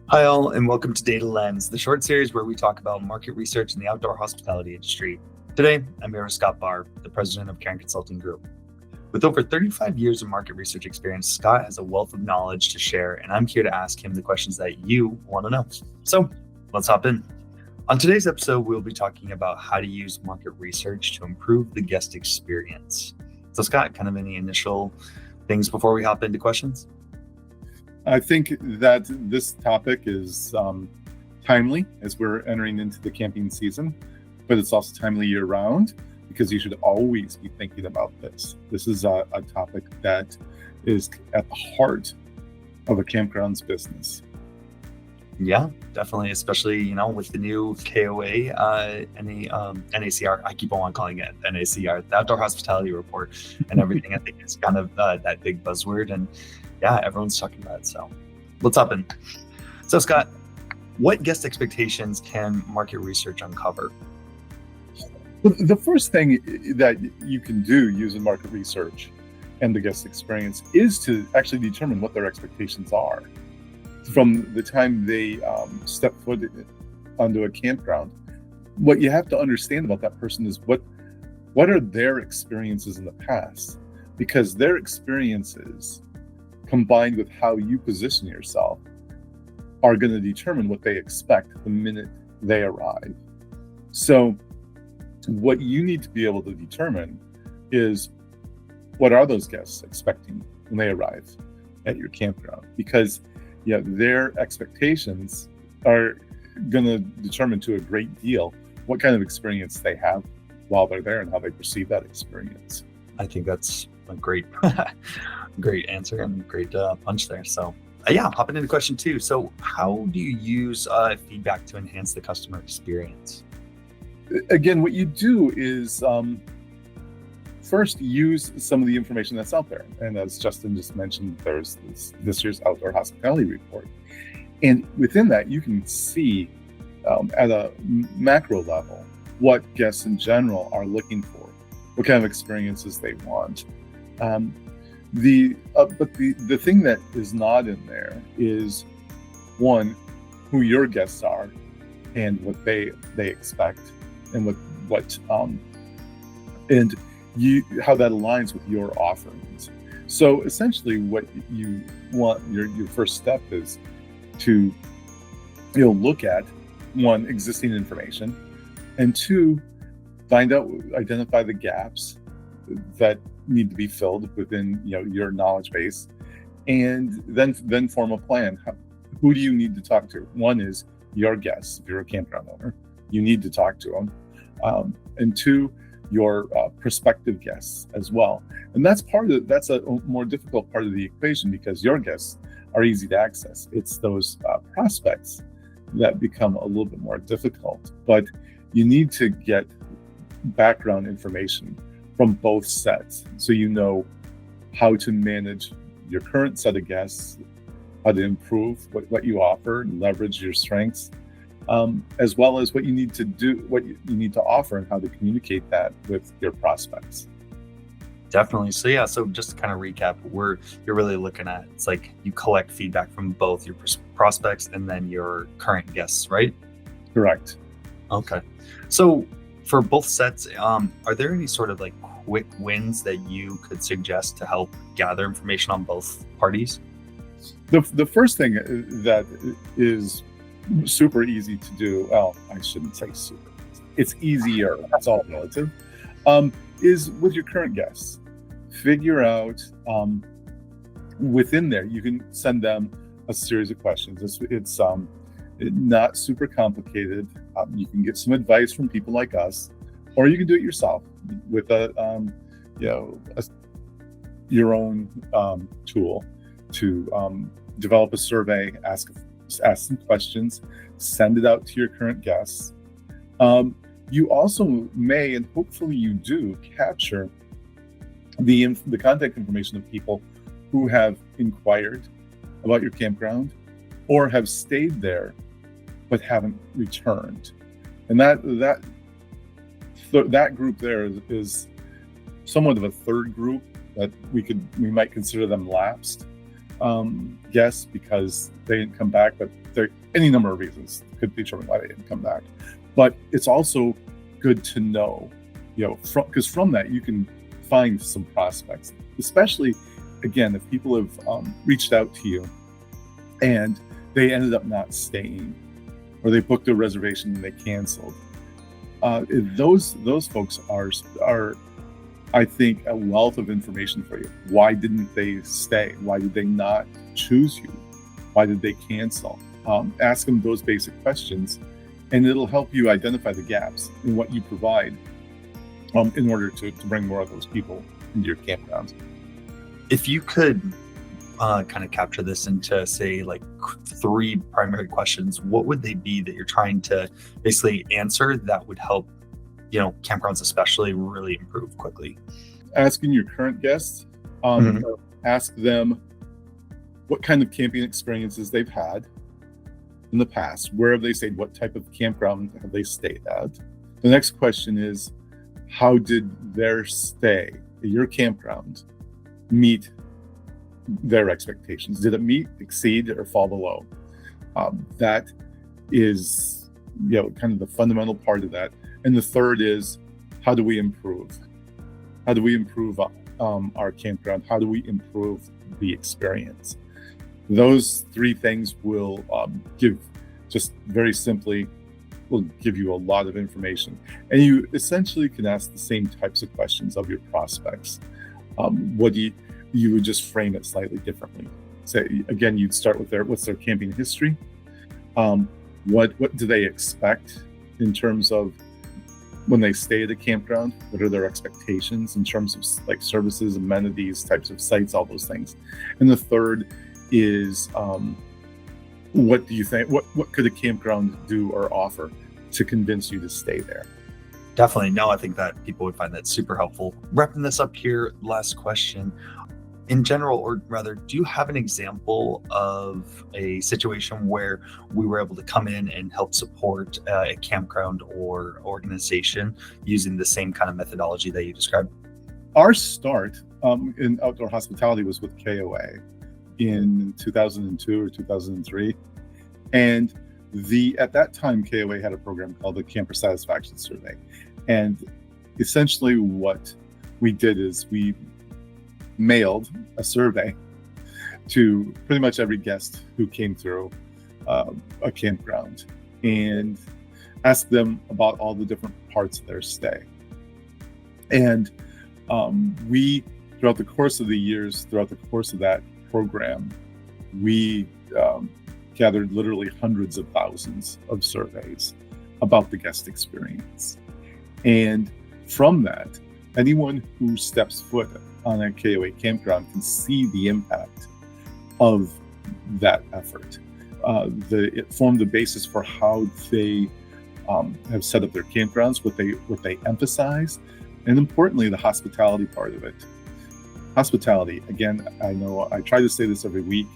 Hi, all, and welcome to Data Lens, the short series where we talk about market research in the outdoor hospitality industry. Today, I'm here with Scott Barr, the president of Karen Consulting Group. With over 35 years of market research experience, Scott has a wealth of knowledge to share, and I'm here to ask him the questions that you want to know. So, let's hop in. On today's episode, we'll be talking about how to use market research to improve the guest experience. So, Scott, kind of any initial things before we hop into questions? I think that this topic is timely as we're entering into the camping season, but it's also timely year-round because you should always be thinking about this. This is a topic that is at the heart of a campgrounds business. Yeah, definitely, especially, with the new KOA, NACR, I keep on calling it NACR, the Outdoor Hospitality Report, and everything. I think it's kind of that big buzzword, and yeah, everyone's talking about it. So let's hop in. So, Scott, what guest expectations can market research uncover? The first thing that you can do using market research and the guest experience is to actually determine what their expectations are. From the time they step foot onto a campground, what you have to understand about that person is what are their experiences in the past, because their experiences combined with how you position yourself are going to determine what they expect the minute they arrive. So what you need to be able to determine is, what are those guests expecting when they arrive at your campground? Because their expectations are going to determine to a great deal what kind of experience they have while they're there and how they perceive that experience. I think that's a great answer and great punch there. So hopping into question 2. So how do you use feedback to enhance the customer experience? Again, what you do is first use some of the information that's out there. And as Justin just mentioned, there's this year's Outdoor Hospitality Report. And within that, you can see at a macro level what guests in general are looking for, what kind of experiences they want. But the thing that is not in there is, one, who your guests are and what they expect, and how that aligns with your offerings. So essentially, what you want, your first step is to look at, one, existing information, and two, identify the gaps that need to be filled within your knowledge base, and then form a plan. Who do you need to talk to? One is your guests. If you're a campground owner, you need to talk to them, and two, your prospective guests as well. And that's a more difficult part of the equation, because your guests are easy to access. It's those prospects that become a little bit more difficult. But you need to get background information from both sets, so you know how to manage your current set of guests, how to improve what you offer and leverage your strengths, as well as what you need to do, what you need to offer, and how to communicate that with your prospects. Definitely. So just to kind of recap, you're really looking at, it's like you collect feedback from both your prospects and then your current guests, right? Correct. Okay. So for both sets, are there any sort of quick wins that you could suggest to help gather information on both parties? The first thing that is super easy to do, well, I shouldn't say super, it's easier, it's all relative, is with your current guests. Figure out, within there, you can send them a series of questions. It's not super complicated. You can get some advice from people like us, or you can do it yourself with your own tool to develop a survey, ask some questions, send it out to your current guests. You also may, and hopefully you do, capture the contact information of people who have inquired about your campground or have stayed there but haven't returned. And that group there is somewhat of a third group that we might consider them lapsed guests, because they didn't come back, but any number of reasons could determine why they didn't come back. But it's also good to know, because from that you can find some prospects, especially again if people have reached out to you and they ended up not staying, or they booked a reservation and they canceled. Those folks are I think a wealth of information for you. Why didn't they stay? Why did they not choose you? Why did they cancel? Ask them those basic questions, and it'll help you identify the gaps in what you provide in order to bring more of those people into your campground. If you could kind of capture this into, say, like 3 primary questions, what would they be that you're trying to basically answer that would help, campgrounds especially really improve quickly? Asking your current guests, ask them what kind of camping experiences they've had in the past. Where have they stayed? What type of campground have they stayed at? The next question is, how did their stay at your campground meet their expectations? Did it meet, exceed, or fall below? That is, kind of the fundamental part of that. And the third is, how do we improve? How do we improve our campground? How do we improve the experience? Those 3 things will give you a lot of information. And you essentially can ask the same types of questions of your prospects. You would just frame it slightly differently. Say, again, you'd start with what's their camping history? What do they expect in terms of when they stay at a campground? What are their expectations in terms of like services, amenities, types of sites, all those things? And the third is, what do you think? What could a campground do or offer to convince you to stay there? Definitely. No, I think that people would find that super helpful. Wrapping this up here, last question. In general, or rather, do you have an example of a situation where we were able to come in and help support a campground or organization using the same kind of methodology that you described? Our start in outdoor hospitality was with KOA in 2002 or 2003. And at that time, KOA had a program called the Camper Satisfaction Survey. And essentially what we did is we mailed a survey to pretty much every guest who came through a campground and asked them about all the different parts of their stay. And we, throughout the course of that program, we gathered literally hundreds of thousands of surveys about the guest experience. And from that, anyone who steps foot on a KOA campground can see the impact of that effort. It formed the basis for how they have set up their campgrounds, what they emphasize, and importantly, the hospitality part of it. Hospitality, again, I know I try to say this every week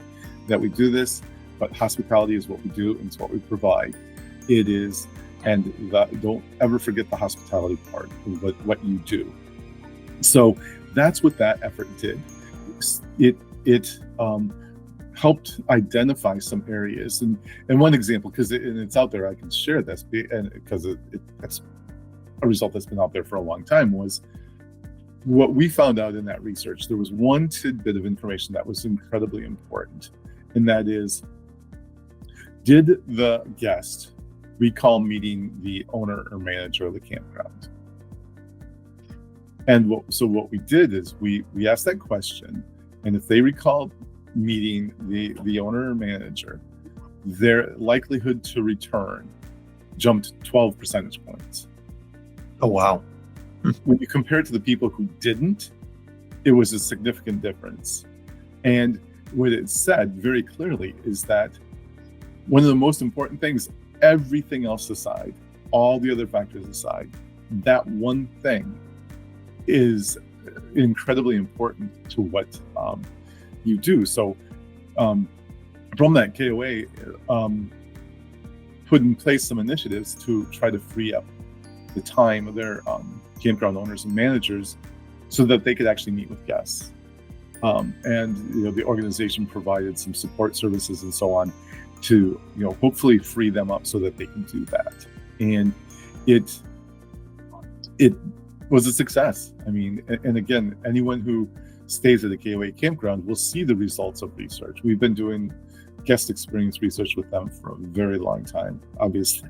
that we do this, but hospitality is what we do and it's what we provide. It is, and don't ever forget the hospitality part of what you do. So that's what that effort did. It helped identify some areas, and one example, because it's out there, I can share this, and because it's a result that's been out there for a long time, was what we found out in that research. There was one tidbit of information that was incredibly important, and that is, did the guest recall meeting the owner or manager of the campground? And what we did is we asked that question, and if they recalled meeting the owner or manager, their likelihood to return jumped 12 percentage points. Oh, wow. When you compare it to the people who didn't, it was a significant difference. And what it said very clearly is that one of the most important things, everything else aside, all the other factors aside, that one thing is incredibly important to what you do. So from that, KOA put in place some initiatives to try to free up the time of their campground owners and managers so that they could actually meet with guests. And the organization provided some support services and so on to hopefully free them up so that they can do that. And it was a success. I mean, and again, anyone who stays at a KOA campground will see the results of research. We've been doing guest experience research with them for a very long time, obviously.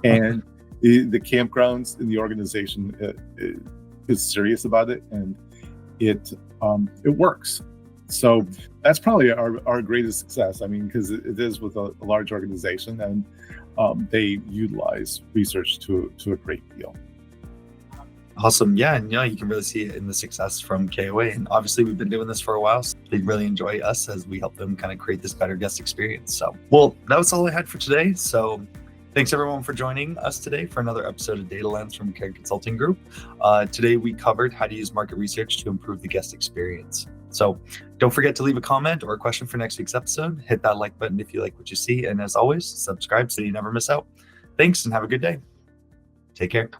And the campgrounds in the organization is serious about it, and it works. So that's probably our greatest success. I mean, because it is with a large organization, and they utilize research to a great deal. Awesome. Yeah. And you can really see it in the success from KOA. And obviously we've been doing this for a while, so they really enjoy us as we help them kind of create this better guest experience. So, well, that was all I had for today. So thanks everyone for joining us today for another episode of Data Lens from Cairn Consulting Group. Today we covered how to use market research to improve the guest experience. So don't forget to leave a comment or a question for next week's episode. Hit that like button if you like what you see. And as always, subscribe so you never miss out. Thanks and have a good day. Take care.